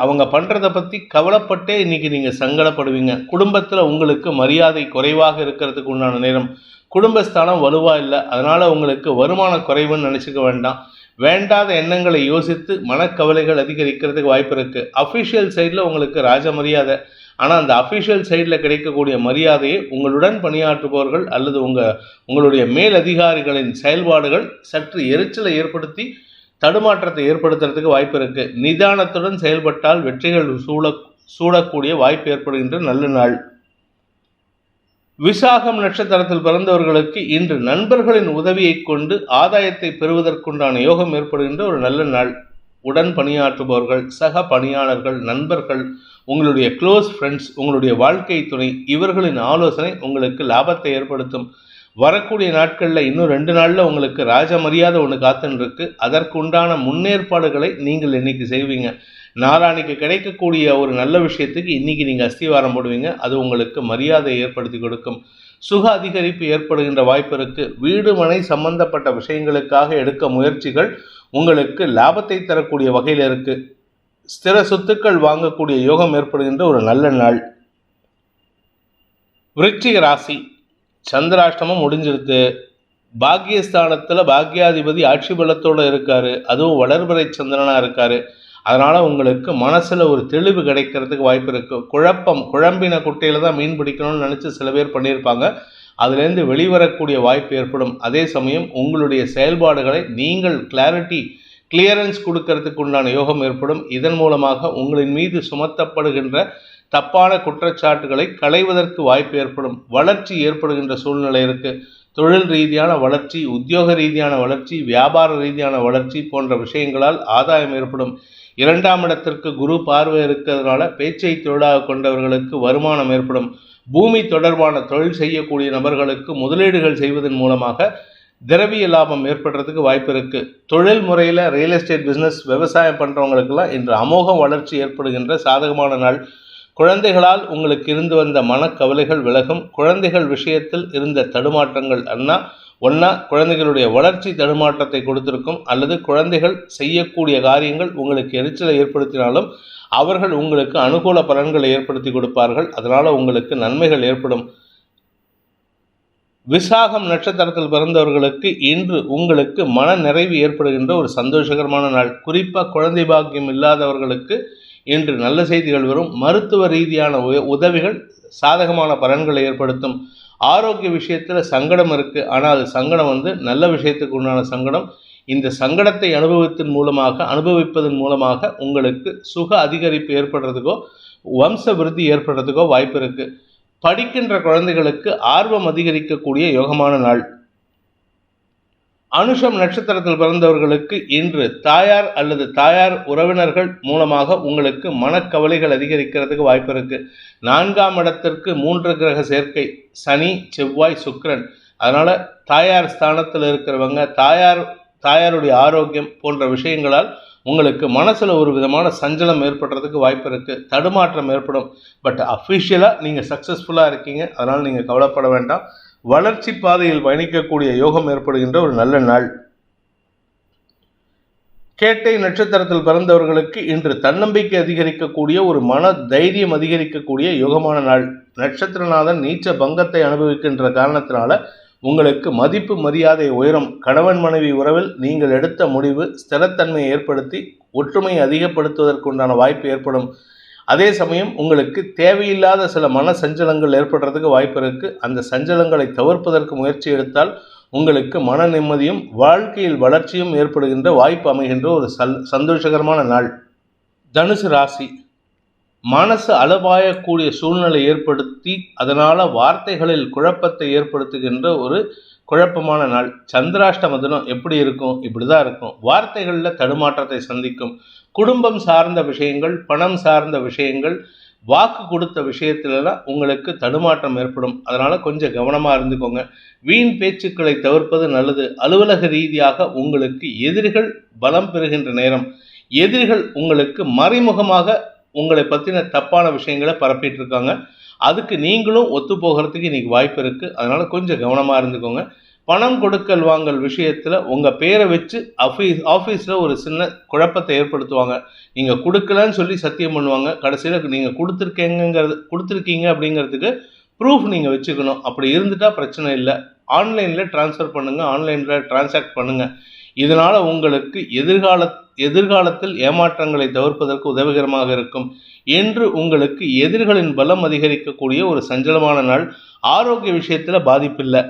அவங்க பண்ணுறதை பற்றி கவலைப்பட்டே இன்னைக்கு நீங்கள் சங்கடப்படுவீங்க. குடும்பத்தில் உங்களுக்கு மரியாதை குறைவாக இருக்கிறதுக்கு உண்டான நேரம். குடும்பஸ்தானம் வலுவாக இல்லை, அதனால் உங்களுக்கு வருமான குறைவுன்னு நினச்சிக்க வேண்டாம். வேண்டாத எண்ணங்களை யோசித்து மனக்கவலைகள் அதிகரிக்கிறதுக்கு வாய்ப்பு இருக்குது. அஃபிஷியல் சைடில் உங்களுக்கு ராஜ மரியாதை. ஆனால் அந்த அஃபிஷியல் சைடில் கிடைக்கக்கூடிய மரியாதையை உங்களுடன் பணியாற்றுபவர்கள் அல்லது உங்களுடைய மேலதிகாரிகளின் செயல்பாடுகள் சற்று எரிச்சலை ஏற்படுத்தி தடுமாற்றத்தை ஏற்படுத்துறதுக்கு வாய்ப்பு இருக்குது. நிதானத்துடன் செயல்பட்டால் வெற்றிகள் சூடக்கூடிய வாய்ப்பு ஏற்படுகின்ற நல்ல நாள். விசாகம் நட்சத்திரத்தில் பிறந்தவர்களுக்கு இன்று நண்பர்களின் உதவியை கொண்டு ஆதாயத்தை பெறுவதற்குண்டான யோகம் ஏற்படுகின்ற ஒரு நல்ல நாள். உடன் பணியாற்றுபவர்கள், சக பணியாளர்கள், நண்பர்கள், உங்களுடைய க்ளோஸ் ஃப்ரெண்ட்ஸ், உங்களுடைய வாழ்க்கை துணை, இவர்களின் ஆலோசனை உங்களுக்கு லாபத்தை ஏற்படுத்தும். வரக்கூடிய நாட்களில் இன்னும் 2 நாளில் உங்களுக்கு ராஜ மரியாதை ஒன்று காத்துன்னு இருக்கு. அதற்கு உண்டான முன்னேற்பாடுகளை நீங்கள் இன்னைக்கு செய்வீங்க. நாளானிக்கு கிடைக்கக்கூடிய ஒரு நல்ல விஷயத்துக்கு இன்னைக்கு நீங்கள் அஸ்திவாரம் போடுவீங்க. அது உங்களுக்கு மரியாதை ஏற்படுத்தி கொடுக்கும். சுக அதிகரிப்பு ஏற்படுகின்ற வாய்ப்பு இருக்கு. வீடு மனை சம்பந்தப்பட்ட விஷயங்களுக்காக எடுக்க முயற்சிகள் உங்களுக்கு லாபத்தை தரக்கூடிய வகையில் இருக்கு. ஸ்திர சொத்துக்கள் வாங்கக்கூடிய யோகம் ஏற்படுகின்ற ஒரு நல்ல நாள். விருச்சிக ராசி. சந்திராஷ்டமம் முடிஞ்சிருக்கு. பாக்கியஸ்தானத்தில் பாக்கியாதிபதி ஆட்சி பலத்தோடு இருக்கார், அதுவும் வளர்பிறை சந்திரனாக இருக்கார். அதனால் உங்களுக்கு மனசில் ஒரு தெளிவு கிடைக்கிறதுக்கு வாய்ப்பு இருக்குது. குழம்பின குட்டையில் தான் மீன் பிடிக்கணும்னு நினச்சி சில பேர் பண்ணியிருப்பாங்க. அதுலேருந்து வெளிவரக்கூடிய வாய்ப்பு ஏற்படும். அதே சமயம் உங்களுடைய செயல்பாடுகளை நீங்கள் கிளியரன்ஸ் கொடுக்கறதுக்கு உண்டான யோகம் ஏற்படும். இதன் மூலமாக உங்களின் மீது சுமத்தப்படுகின்ற தப்பான குற்றச்சாட்டுகளை களைவதற்கு வாய்ப்பு ஏற்படும். வளர்ச்சி ஏற்படுகின்ற சூழ்நிலை இருக்குது. தொழில் ரீதியான வளர்ச்சி, உத்தியோக ரீதியான வளர்ச்சி, வியாபார ரீதியான வளர்ச்சி போன்ற விஷயங்களால் ஆதாயம் ஏற்படும். 2ஆம் இடத்திற்கு குரு பார்வை இருக்கிறதுனால பேச்சை தொழிலாக கொண்டவர்களுக்கு வருமானம் ஏற்படும். பூமி தொடர்பான தொழில் செய்யக்கூடிய நபர்களுக்கு முதலீடுகள் செய்வதன் மூலமாக திரவிய லாபம் ஏற்படுறதுக்கு வாய்ப்பு இருக்குது. தொழில் முறையில் ரியல் எஸ்டேட் பிஸ்னஸ், விவசாயம் பண்ணுறவங்களுக்கெல்லாம் இன்று அமோக வளர்ச்சி ஏற்படுகின்ற சாதகமான நாள். குழந்தைகளால் உங்களுக்கு இருந்து வந்த மனக்கவலைகள் விலகும். குழந்தைகள் விஷயத்தில் இருந்த தடுமாற்றங்கள் குழந்தைகளுடைய வளர்ச்சி தடுமாற்றத்தை கொடுத்திருக்கும், அல்லது குழந்தைகள் செய்யக்கூடிய காரியங்கள் உங்களுக்கு எரிச்சலை ஏற்படுத்தினாலும் அவர்கள் உங்களுக்கு அனுகூல பலன்களை ஏற்படுத்தி கொடுப்பார்கள். அதனால் உங்களுக்கு நன்மைகள் ஏற்படும். விசாகம் நட்சத்திரத்தில் பிறந்தவர்களுக்கு இன்று உங்களுக்கு மன நிறைவு ஏற்படுகின்ற ஒரு சந்தோஷகரமான நாள். குறிப்பாக குழந்தை பாக்கியம் இல்லாதவர்களுக்கு இன்று நல்ல செய்திகள் வரும். மருத்துவ ரீதியான உதவிகள் சாதகமான பலன்களை ஏற்படுத்தும். ஆரோக்கிய விஷயத்தில் சங்கடம் இருக்குது, ஆனால் அது சங்கடம் நல்ல விஷயத்துக்கு உண்டான சங்கடம். இந்த சங்கடத்தை அனுபவிப்பதன் மூலமாக உங்களுக்கு சுக அதிகரிப்பு ஏற்படுறதுக்கோ வம்ச விருத்தி ஏற்படுறதுக்கோ வாய்ப்பு இருக்குது. படிக்கின்ற குழந்தைகளுக்கு ஆர்வம் அதிகரிக்கக்கூடிய யோகமான நாள். அனுஷம் நட்சத்திரத்தில் பிறந்தவர்களுக்கு இன்று தாயார் அல்லது தாயார் உறவினர்கள் மூலமாக உங்களுக்கு மனக்கவலைகள் அதிகரிக்கிறதுக்கு வாய்ப்பு இருக்குது. 4ஆம் இடத்திற்கு 3 கிரக சேர்க்கை, சனி, செவ்வாய், சுக்கிரன். அதனால் தாயார் ஸ்தானத்தில் இருக்கிறவங்க தாயாருடைய ஆரோக்கியம் போன்ற விஷயங்களால் உங்களுக்கு மனசில் ஒரு விதமான சஞ்சலம் ஏற்படுறதுக்கு வாய்ப்பு இருக்குது. தடுமாற்றம் ஏற்படும். பட் அஃபிஷியலாக நீங்கள் சக்ஸஸ்ஃபுல்லாக இருக்கீங்க. அதனால் நீங்கள் கவலைப்பட வேண்டாம். வளர்ச்சி பாதையில் பயணிக்கக்கூடிய யோகம் ஏற்படுகின்ற ஒரு நல்ல நாள். கேட்டை நட்சத்திரத்தில் பிறந்தவர்களுக்கு இன்று தன்னம்பிக்கை அதிகரிக்கக்கூடிய ஒரு மன தைரியம் அதிகரிக்கக்கூடிய யோகமான நாள். நட்சத்திரநாதன் நீச்ச பங்கத்தை அனுபவிக்கின்ற காரணத்தினால உங்களுக்கு மதிப்பு மரியாதை உயரும். கணவன் மனைவி உறவில் நீங்கள் எடுத்த முடிவு ஸ்திரத்தன்மையை ஏற்படுத்தி ஒற்றுமையை அதிகப்படுத்துவதற்குண்டான வாய்ப்பு ஏற்படும். அதே சமயம் உங்களுக்கு தேவையில்லாத சில மன சஞ்சலங்கள் ஏற்படுறதுக்கு வாய்ப்பு இருக்குது. அந்த சஞ்சலங்களை தவிர்ப்பதற்கு முயற்சி எடுத்தால் உங்களுக்கு மன நிம்மதியும் வாழ்க்கையில் வளர்ச்சியும் ஏற்படுகின்ற வாய்ப்பு அமைகின்ற ஒரு சந்தோஷகரமான நாள். தனுசு ராசி. மனசு அளவாயக்கூடிய சூழ்நிலை ஏற்படுத்தி அதனால் வார்த்தைகளில் குழப்பத்தை ஏற்படுத்துகின்ற ஒரு குழப்பமான நாள். சந்திராஷ்டம தினம் எப்படி இருக்கும்? இப்படி தான் இருக்கும். வார்த்தைகளில் தடுமாற்றத்தை சந்திக்கும். குடும்பம் சார்ந்த விஷயங்கள், பணம் சார்ந்த விஷயங்கள், வாக்கு கொடுத்த விஷயத்துலலாம் உங்களுக்கு தடுமாற்றம் ஏற்படும். அதனால் கொஞ்சம் கவனமாக இருந்துக்கோங்க. வீண் பேச்சுக்களை தவிர்ப்பது நல்லது. அலுவலக ரீதியாக உங்களுக்கு எதிரிகள் பலம் பெறுகின்ற நேரம். எதிரிகள் உங்களுக்கு மறைமுகமாக உங்களை பற்றின தப்பான விஷயங்களை பரப்பிட்டு இருக்காங்க. அதுக்கு நீங்களும் ஒத்து போகிறதுக்கு இன்றைக்கி வாய்ப்பு இருக்குது. அதனால் கொஞ்சம் கவனமாக இருந்துக்கோங்க. பணம் கொடுக்கல் வாங்கல் விஷயத்தில் உங்கள் பேரை வச்சு ஆஃபீஸில் ஒரு சின்ன குழப்பத்தை ஏற்படுத்துவாங்க. நீங்கள் கொடுக்கலன்னு சொல்லி சத்தியம் பண்ணுவாங்க. கடைசியில் நீங்கள் கொடுத்துருக்கீங்க அப்படிங்கிறதுக்கு ப்ரூஃப் நீங்கள் வச்சுக்கணும். அப்படி இருந்துட்டால் பிரச்சனை இல்லை. ஆன்லைனில் ட்ரான்ஸ்ஃபர் பண்ணுங்கள், ஆன்லைனில் டிரான்சாக்ட் பண்ணுங்கள். இதனால் உங்களுக்கு எதிர்காலத்தில் ஏமாற்றங்களை தவிர்ப்பதற்கு உதவிகரமாக இருக்கும். என்று உங்களுக்கு எதிரிகளின் பலம் அதிகரிக்கக்கூடிய ஒரு சஞ்சலமான நாள். ஆரோக்கிய விஷயத்தில் பாதிப்பில்லை.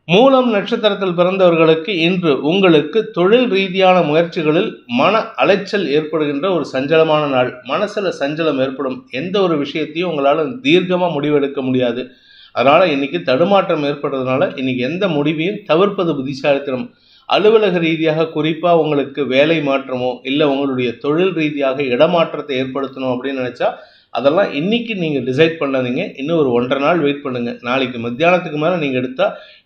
மூலம் நட்சத்திரத்தில் பிறந்தவர்களுக்கு இன்று உங்களுக்கு தொழில் ரீதியான முயற்சிகளில் மன அலைச்சல் ஏற்படுகின்ற ஒரு சஞ்சலமான நாள். மனசில் சஞ்சலம் ஏற்படும். எந்த ஒரு விஷயத்தையும் உங்களால் தீர்க்கமாக முடிவெடுக்க முடியாது. அதனால் இன்றைக்கி தடுமாற்றம் ஏற்படுறதுனால இன்றைக்கி எந்த முடிவையும் தவிர்ப்பது புத்திசாலித்தனம். அலுவலக ரீதியாக குறிப்பாக உங்களுக்கு வேலை மாற்றமோ இல்லை உங்களுடைய தொழில் ரீதியாக இடமாற்றத்தை ஏற்படுத்தணும் அப்படின்னு நினச்சா அதெல்லாம் இன்றைக்கி நீங்கள் டிசைட் பண்ணாதீங்க. இன்னும் ஒரு 1.5 நாள் வெயிட் பண்ணுங்கள். நாளைக்கு மத்தியானத்துக்கு மேலே நீங்கள்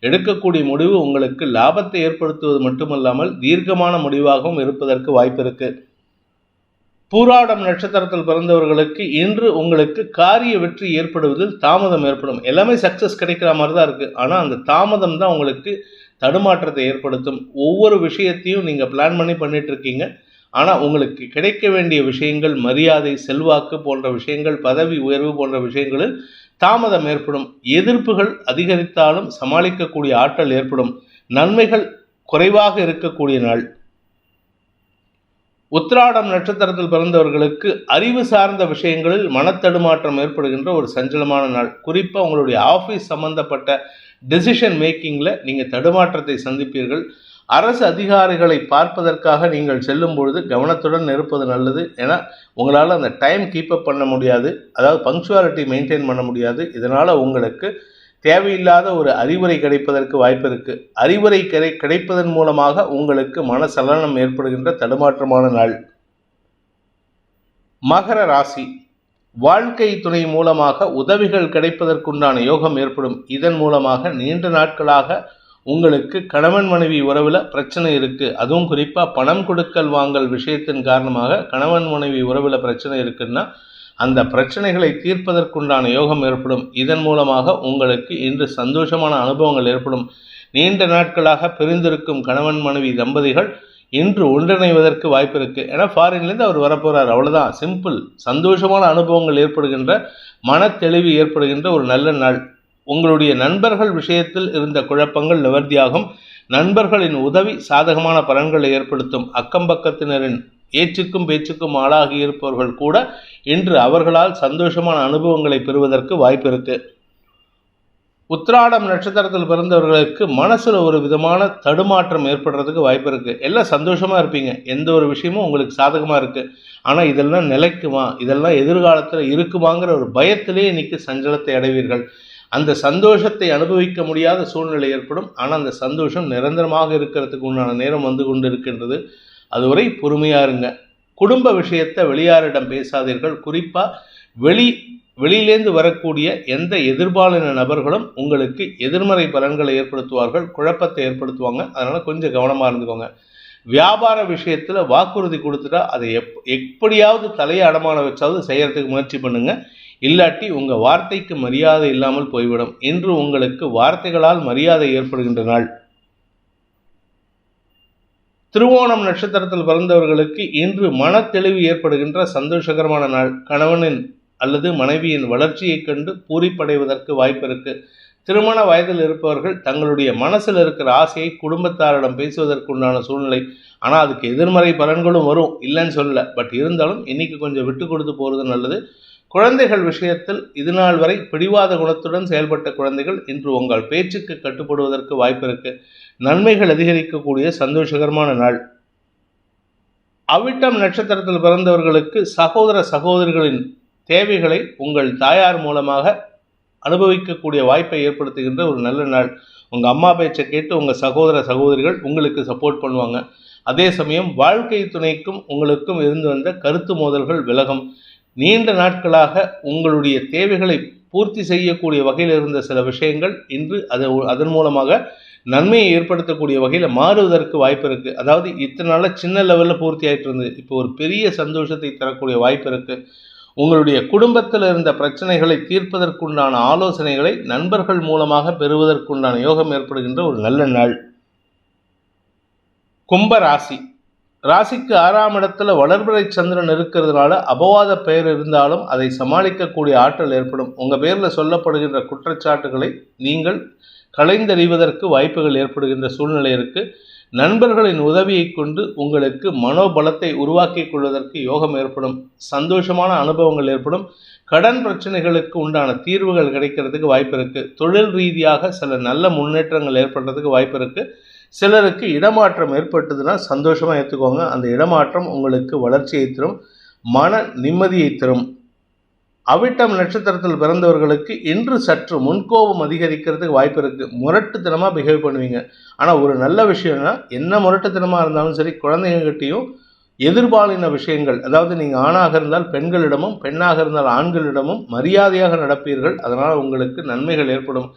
எடுக்கக்கூடிய முடிவு உங்களுக்கு லாபத்தை ஏற்படுத்துவது மட்டுமல்லாமல் தீர்க்கமான முடிவாகவும் இருப்பதற்கு வாய்ப்பு இருக்குது. பூராடம் நட்சத்திரத்தில் பிறந்தவர்களுக்கு இன்று உங்களுக்கு காரிய வெற்றி ஏற்படுவதில் தாமதம் ஏற்படும். எல்லாமே சக்ஸஸ் கிடைக்கிற மாதிரி தான் இருக்குது. ஆனால் அந்த தாமதம் தான் உங்களுக்கு தடுமாற்றத்தை ஏற்படுத்தும். ஒவ்வொரு விஷயத்தையும் நீங்கள் பிளான் பண்ணிட்டு இருக்கீங்க. ஆனால் உங்களுக்கு கிடைக்க வேண்டிய விஷயங்கள், மரியாதை, செல்வாக்கு போன்ற விஷயங்கள், பதவி உயர்வு போன்ற விஷயங்களில் தாமதம் ஏற்படும். எதிர்ப்புகள் அதிகரித்தாலும் சமாளிக்கக்கூடிய ஆற்றல் ஏற்படும். நன்மைகள் குறைவாக இருக்கக்கூடிய நாள். உத்திராடம் நட்சத்திரத்தில் பிறந்தவர்களுக்கு அறிவு சார்ந்த விஷயங்களில் மனத்தடுமாற்றம் ஏற்படுகின்ற ஒரு சஞ்சலமான நாள். குறிப்பாக உங்களுடைய ஆஃபீஸ் சம்பந்தப்பட்ட டெசிஷன் மேக்கிங்கில் நீங்கள் தடுமாற்றத்தை சந்திப்பீர்கள். அரசு அதிகாரிகளை பார்ப்பதற்காக நீங்கள் செல்லும் பொழுது கவனத்துடன் இருப்பது நல்லது. ஏன்னா உங்களால் அந்த டைம் கீப்பப் பண்ண முடியாது, அதாவது பங்க்சுவாலிட்டி மெயின்டைன் பண்ண முடியாது. இதனால் உங்களுக்கு தேவையில்லாத ஒரு அறிவுரை கிடைப்பதற்கு வாய்ப்பு இருக்குது. அறிவுரை கிடைப்பதன் மூலமாக உங்களுக்கு மனசலனம் ஏற்படுகின்ற தடுமாற்றமான நாள். மகர ராசி. வாழ்க்கை துணை மூலமாக உதவிகள் கிடைப்பதற்குண்டான யோகம் ஏற்படும். இதன் மூலமாக நீண்ட நாட்களாக உங்களுக்கு கணவன் மனைவி உறவில் பிரச்சனை இருக்குது. அதுவும் குறிப்பாக பணம் கொடுக்கல் வாங்கல் விஷயத்தின் காரணமாக கணவன் மனைவி உறவில் பிரச்சனை இருக்குன்னா அந்த பிரச்சனைகளை தீர்ப்பதற்குண்டான யோகம் ஏற்படும். இதன் மூலமாக உங்களுக்கு இன்று சந்தோஷமான அனுபவங்கள் ஏற்படும். நீண்ட நாட்களாக பிரிந்திருக்கும் கணவன் மனைவி தம்பதிகள் இன்று ஒன்றிணைவதற்கு வாய்ப்பு இருக்குது. ஏன்னா ஃபாரின்லேருந்து அவர் வரப்போகிறார், அவ்வளோதான், சிம்பிள். சந்தோஷமான அனுபவங்கள் ஏற்படுகின்ற, மன தெளிவு ஏற்படுகின்ற ஒரு நல்ல நாள். உங்களுடைய நண்பர்கள் விஷயத்தில் இருந்த குழப்பங்கள் நிவர்த்தியாகும். நண்பர்களின் உதவி சாதகமான பலன்களை ஏற்படுத்தும். அக்கம்பக்கத்தினரின் ஏச்சுக்கும் பேச்சுக்கும் ஆளாகி இருப்பவர்கள் கூட இன்று அவர்களால் சந்தோஷமான அனுபவங்களை பெறுவதற்கு வாய்ப்பு இருக்கு. உத்திராடம் நட்சத்திரத்தில் பிறந்தவர்களுக்கு மனசுல ஒரு விதமான தடுமாற்றம் ஏற்படுறதுக்கு வாய்ப்பு இருக்கு. எல்லாம் சந்தோஷமா இருப்பீங்க, எந்த ஒரு விஷயமும் உங்களுக்கு சாதகமா இருக்கு. ஆனா இதெல்லாம் நிலைக்குமா, இதெல்லாம் எதிர்காலத்தில் இருக்குமாங்கிற ஒரு பயத்திலே இன்னைக்கு சஞ்சலத்தை அடைவீர்கள். அந்த சந்தோஷத்தை அனுபவிக்க முடியாத சூழ்நிலை ஏற்படும். ஆனால் அந்த சந்தோஷம் நிரந்தரமாக இருக்கிறதுக்கு உண்டான நேரம் வந்து கொண்டு இருக்கின்றது. அதுவரை பொறுமையாக இருங்க. குடும்ப விஷயத்தை வெளியாரிடம் பேசாதீர்கள். குறிப்பாக வெளியிலேருந்து வரக்கூடிய எந்த எதிர்பாலின நபர்களும் உங்களுக்கு எதிர்மறை பலன்களை ஏற்படுத்துவார்கள், குழப்பத்தை ஏற்படுத்துவாங்க. அதனால் கொஞ்சம் கவனமாக இருந்துக்கோங்க. வியாபார விஷயத்தில் வாக்குறுதி கொடுத்துட்டா அதை எப்படியாவது தலையை அடமான வச்சாவது செய்யறதுக்கு முயற்சி பண்ணுங்க. இல்லாட்டி உங்கள் வார்த்தைக்கு மரியாதை இல்லாமல் போய்விடும். இன்று உங்களுக்கு வார்த்தைகளால் மரியாதை ஏற்படுகின்ற நாள். திருவோணம் நட்சத்திரத்தில் பிறந்தவர்களுக்கு இன்று மனத்தெளிவு ஏற்படுகின்ற சந்தோஷகரமான நாள். கணவனின் அல்லது மனைவியின் வளர்ச்சியை கண்டு பூரிப்படைவதற்கு வாய்ப்பு இருக்கு. திருமண வயதில் இருப்பவர்கள் தங்களுடைய மனசில் இருக்கிற ஆசையை குடும்பத்தாரிடம் பேசுவதற்குண்டான சூழ்நிலை. ஆனால் அதுக்கு எதிர்மறை பலன்களும் வரும், இல்லைன்னு சொல்லல. பட் இருந்தாலும் இன்னைக்கு கொஞ்சம் விட்டு கொடுத்து போகிறது நல்லது. குழந்தைகள் விஷயத்தில் இதுநாள் வரை பிடிவாத குணத்துடன் செயல்பட்ட குழந்தைகள் இன்று உங்கள் பேச்சுக்கு கட்டுப்படுவதற்கு வாய்ப்பு இருக்கு. நன்மைகள் அதிகரிக்கக்கூடிய சந்தோஷகரமான நாள். அவிட்டம் நட்சத்திரத்தில் பிறந்தவர்களுக்கு சகோதர சகோதரிகளின் தேவைகளை உங்கள் தாயார் மூலமாக அனுபவிக்கக்கூடிய வாய்ப்பை ஏற்படுத்துகின்ற ஒரு நல்ல நாள். உங்கள் அம்மா பேச்சை கேட்டு உங்கள் சகோதர சகோதரிகள் உங்களுக்கு சப்போர்ட் பண்ணுவாங்க. அதே சமயம் வாழ்க்கை துணைக்கும் உங்களுக்கும் இருந்து வந்த கருத்து மோதல்கள் விலகும். நீண்ட நாட்களாக உங்களுடைய தேவைகளை பூர்த்தி செய்யக்கூடிய வகையில் இருந்த சில விஷயங்கள் இன்று அதன் மூலமாக நன்மையை ஏற்படுத்தக்கூடிய வகையில் மாறுவதற்கு வாய்ப்பு இருக்குது. அதாவது இத்தனை நாளில் சின்ன லெவலில் பூர்த்தி ஆகிட்டு இருந்தது, இப்போ ஒரு பெரிய சந்தோஷத்தை தரக்கூடிய வாய்ப்பு இருக்குது. உங்களுடைய குடும்பத்தில் இருந்த பிரச்சனைகளை தீர்ப்பதற்குண்டான ஆலோசனைகளை நண்பர்கள் மூலமாக பெறுவதற்குண்டான யோகம் ஏற்படுகின்ற ஒரு நல்ல நாள். கும்ப ராசி. ராசிக்கு 6ஆம் இடத்துல வளர்பிறை சந்திரன் இருக்கிறதுனால அபவாத பெயர் இருந்தாலும் அதை சமாளிக்கக்கூடிய ஆற்றல் ஏற்படும். உங்கள் பேரில் சொல்லப்படுகின்ற குற்றச்சாட்டுகளை நீங்கள் களைந்தறிவதற்கு வாய்ப்புகள் ஏற்படுகின்ற சூழ்நிலை இருக்குது. நண்பர்களின் உதவியை கொண்டு உங்களுக்கு மனோபலத்தை உருவாக்கி கொள்வதற்கு யோகம் ஏற்படும். சந்தோஷமான அனுபவங்கள் ஏற்படும். கடன் பிரச்சனைகளுக்கு உண்டான தீர்வுகள் கிடைக்கிறதுக்கு வாய்ப்பு இருக்குது. தொழில் ரீதியாக சில நல்ல முன்னேற்றங்கள் ஏற்படுறதுக்கு வாய்ப்பு இருக்குது. சிலருக்கு இடமாற்றம் ஏற்பட்டதுன்னா சந்தோஷமாக ஏற்றுக்கோங்க. அந்த இடமாற்றம் உங்களுக்கு வளர்ச்சியை தரும், மன நிம்மதியை தரும். அவிட்டம் நட்சத்திரத்தில் பிறந்தவர்களுக்கு இன்று சற்று முன்கோபம் அதிகரிக்கிறதுக்கு வாய்ப்பு இருக்குது. முரட்டுத்தனமாக பிஹேவ் பண்ணுவீங்க. ஆனால் ஒரு நல்ல விஷயம்னா, என்ன முரட்டுத்தனமாக இருந்தாலும் சரி, குழந்தைங்ககிட்டையும் எதிர்பாலின விஷயங்கள், அதாவது நீங்கள் ஆணாக இருந்தால் பெண்களிடமும் பெண்ணாக இருந்தால் ஆண்களிடமும் மரியாதையாக நடப்பீர்கள். அதனால் உங்களுக்கு நன்மைகள் ஏற்படும்.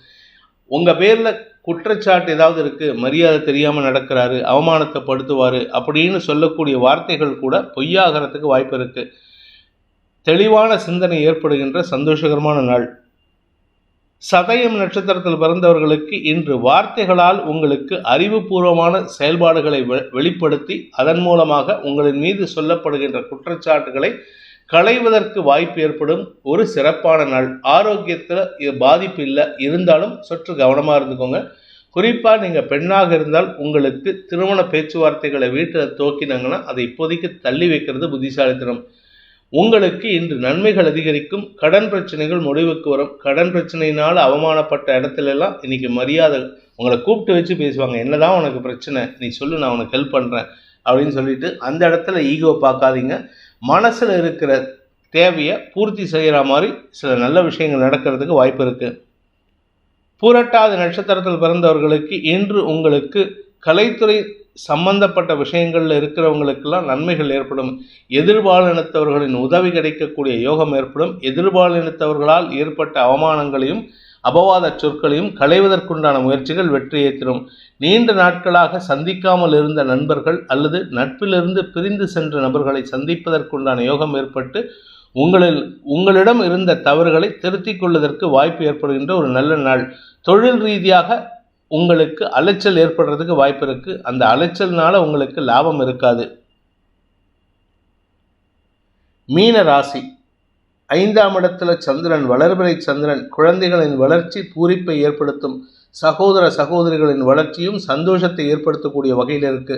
உங்கள் பேரில் குற்றச்சாட்டு ஏதாவது இருக்குது, மரியாதை தெரியாமல் நடக்கிறாரு, அவமானத்தைப்படுத்துவார் அப்படின்னு சொல்லக்கூடிய வார்த்தைகள் கூட பொய்யாகிறதுக்கு வாய்ப்பு இருக்குது. தெளிவான சிந்தனை ஏற்படுகின்ற சந்தோஷகரமான நாள். சதயம் நட்சத்திரத்தில் பிறந்தவர்களுக்கு இன்று வார்த்தைகளால் உங்களுக்கு அறிவுபூர்வமான செயல்பாடுகளை வெளிப்படுத்தி அதன் மூலமாக உங்களின் மீது சொல்லப்படுகின்ற குற்றச்சாட்டுகளை களைவதற்கு வாய்ப்பு ஏற்படும் ஒரு சிறப்பான நாள். ஆரோக்கியத்தில் பாதிப்பு இல்லை, இருந்தாலும் சற்று கவனமாக இருந்துக்கோங்க. குறிப்பாக நீங்கள் பெண்ணாக இருந்தால் உங்களுக்கு திருமண பேச்சுவார்த்தைகளை வீட்டில் துவக்கினாங்கன்னா அதை இப்போதைக்கு தள்ளி வைக்கிறது புத்திசாலித்தனம். உங்களுக்கு இன்று நன்மைகள் அதிகரிக்கும். கடன் பிரச்சனைகள் முடிவுக்கு வரும். கடன் பிரச்சனையினால் அவமானப்பட்ட இடத்துல எல்லாம் இன்னைக்கு மரியாதை உங்களை கூப்பிட்டு வச்சு பேசுவாங்க. என்னதான் உனக்கு பிரச்சனை, நீ சொல்லு, நான் உனக்கு ஹெல்ப் பண்ணுறேன் அப்படின்னு சொல்லிட்டு அந்த இடத்துல ஈகோ பார்க்காதீங்க. மனசில் இருக்கிற தேவையை பூர்த்தி செய்கிற மாதிரி சில நல்ல விஷயங்கள் நடக்கிறதுக்கு வாய்ப்பு இருக்குது. பூரட்டாதி நட்சத்திரத்தில் பிறந்தவர்களுக்கு இன்று உங்களுக்கு கலைத்துறை சம்பந்தப்பட்ட விஷயங்களில் இருக்கிறவங்களுக்கெல்லாம் நன்மைகள் ஏற்படும். எதிர்பாலினத்தவர்களின் உதவி கிடைக்கக்கூடிய யோகம் ஏற்படும். எதிர்பாலினத்தவர்களால் ஏற்பட்ட அவமானங்களையும் அபவாத சொற்களையும் களைவதற்குண்டான முயற்சிகள் வெற்றியை தரும். நீண்ட நாட்களாக சந்திக்காமல் இருந்த நண்பர்கள் அல்லது நட்பிலிருந்து பிரிந்து சென்ற நபர்களை சந்திப்பதற்குண்டான யோகம் ஏற்பட்டு உங்களிடம் இருந்த தவறுகளை திருத்திக் கொள்வதற்கு வாய்ப்பு ஏற்படுகின்ற ஒரு நல்ல நாள். தொழில் ரீதியாக உங்களுக்கு அலைச்சல் ஏற்படுறதுக்கு வாய்ப்பு இருக்கு. அந்த அலைச்சல்னால உங்களுக்கு லாபம் இருக்காது. மீன ராசி, 5ஆம் இடத்துல சந்திரன், வளர்பிறை சந்திரன், குழந்தைகளின் வளர்ச்சி பூரிப்பை ஏற்படுத்தும். சகோதர சகோதரிகளின் வளர்ச்சியும் சந்தோஷத்தை ஏற்படுத்தக்கூடிய வகையில் இருக்கு.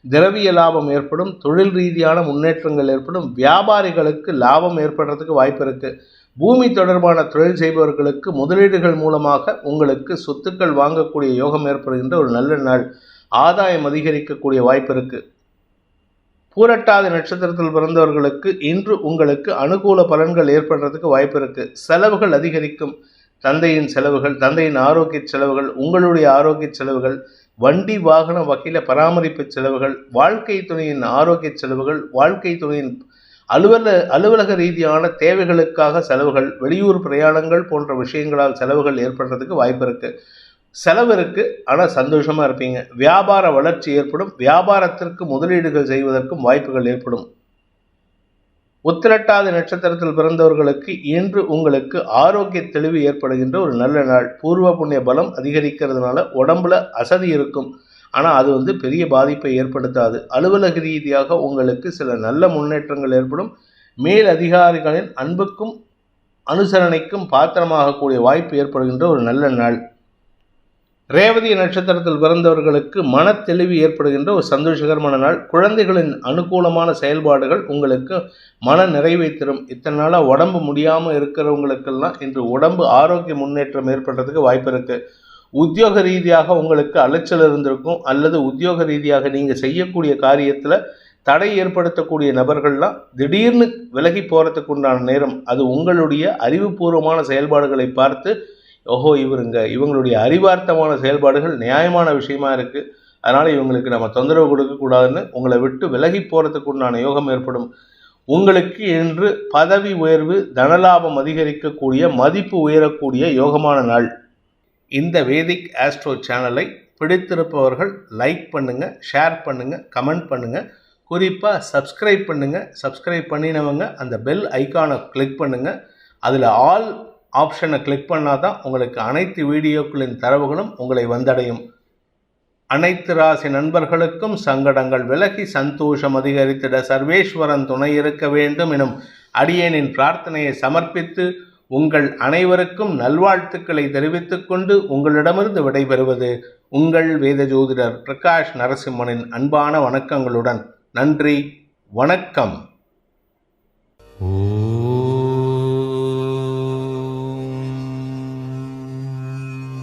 திரவிய லாபம் ஏற்படும். தொழில் ரீதியான முன்னேற்றங்கள் ஏற்படும். வியாபாரிகளுக்கு லாபம் ஏற்படுறதுக்கு வாய்ப்பு இருக்கு. பூமி தொடர்பான தொழில் செய்பவர்களுக்கு முதலீடுகள் மூலமாக உங்களுக்கு சொத்துக்கள் வாங்கக்கூடிய யோகம் ஏற்படுகின்ற ஒரு நல்ல நாள். ஆதாயம் அதிகரிக்கக்கூடிய வாய்ப்பு இருக்கு. பூரட்டாதி நட்சத்திரத்தில் பிறந்தவர்களுக்கு இன்று உங்களுக்கு அனுகூல பலன்கள் ஏற்படுறதுக்கு வாய்ப்பு இருக்கு. செலவுகள் அதிகரிக்கும். தந்தையின் செலவுகள், தந்தையின் ஆரோக்கிய செலவுகள், உங்களுடைய ஆரோக்கிய செலவுகள், வண்டி வாகன வகையில் பராமரிப்பு செலவுகள், வாழ்க்கை துணையின் ஆரோக்கிய செலவுகள், வாழ்க்கை துணையின் அலுவலக ரீதியான தேவைகளுக்காக செலவுகள், வெளியூர் பிரயாணங்கள் போன்ற விஷயங்களால் செலவுகள் ஏற்படுறதுக்கு வாய்ப்பு இருக்குது. செலவு இருக்குது, ஆனால் சந்தோஷமாக இருப்பீங்க. வியாபார வளர்ச்சி ஏற்படும். வியாபாரத்திற்கு முதலீடுகள் செய்வதற்கும் வாய்ப்புகள் ஏற்படும். உத்திரட்டாதி நட்சத்திரத்தில் பிறந்தவர்களுக்கு இன்று உங்களுக்கு ஆரோக்கிய தெளிவு ஏற்படுகின்ற ஒரு நல்ல நாள். பூர்வ புண்ணிய பலம் அதிகரிக்கிறதுனால உடம்புல அசதி இருக்கும், ஆனால் அது பெரிய பாதிப்பை ஏற்படுத்தாது. அலுவலக ரீதியாக உங்களுக்கு சில நல்ல முன்னேற்றங்கள் ஏற்படும். மேல் அதிகாரிகளின் அன்புக்கும் அனுசரணைக்கும் பாத்திரமாகக்கூடிய வாய்ப்பு ஏற்படுகின்ற ஒரு நல்ல நாள். ரேவதி நட்சத்திரத்தில் பிறந்தவர்களுக்கு மன தெளிவு ஏற்படுகின்ற ஒரு சந்தோஷகரமான நாள். குழந்தைகளின் அனுகூலமான செயல்பாடுகள் உங்களுக்கு மன நிறைவை தரும். இத்தனை நாளாக உடம்பு முடியாமல் இருக்கிறவங்களுக்கெல்லாம் இன்று உடம்பு ஆரோக்கிய முன்னேற்றம் ஏற்படுறதுக்கு வாய்ப்பு இருக்குது. உத்தியோக ரீதியாக உங்களுக்கு அலைச்சல் இருந்திருக்கும், அல்லது உத்தியோக ரீதியாக நீங்கள் செய்யக்கூடிய காரியத்தில் தடை ஏற்படுத்தக்கூடிய நபர்கள்லாம் திடீர்னு விலகி போகிறதுக்கு உண்டான நேரம். அது உங்களுடைய அறிவுபூர்வமான செயல்பாடுகளை பார்த்து ஓஹோ இவங்களுடைய அறிவார்த்தமான செயல்பாடுகள் நியாயமான விஷயமா இருக்குது, அதனால் இவங்களுக்கு நம்ம தொந்தரவு கொடுக்கக்கூடாதுன்னு உங்களை விட்டு விலகி போகிறதுக்கு உண்டான யோகம் ஏற்படும். உங்களுக்கு இன்று பதவி உயர்வு, தனலாபம் அதிகரிக்கக்கூடிய, மதிப்பு உயரக்கூடிய யோகமான நாள். இந்த வேதிக் ஆஸ்ட்ரோ சேனலை பிடித்திருப்பவர்கள் லைக் பண்ணுங்கள், ஷேர் பண்ணுங்கள், கமெண்ட் பண்ணுங்கள். குறிப்பாக சப்ஸ்கிரைப் பண்ணுங்கள். சப்ஸ்கிரைப் பண்ணினவங்க அந்த பெல் ஐக்கானை கிளிக் பண்ணுங்கள். அதில் ஆல் ஆப்ஷனை கிளிக் பண்ணால் தான் உங்களுக்கு அனைத்து வீடியோக்களின் தரவுகளும் உங்களை வந்தடையும். அனைத்து ராசி நண்பர்களுக்கும் சங்கடங்கள் விலகி சந்தோஷம் அதிகரித்திட சர்வேஸ்வரன் துணை இருக்க வேண்டும் எனும் அடியேனின் பிரார்த்தனையை சமர்ப்பித்து உங்கள் அனைவருக்கும் நல்வாழ்த்துக்களை தெரிவித்துக் கொண்டு உங்களிடமிருந்து விடைபெறுவது உங்கள் வேத ஜோதிடர் பிரகாஷ் நரசிம்மனின் அன்பான வணக்கங்களுடன். நன்றி, வணக்கம்.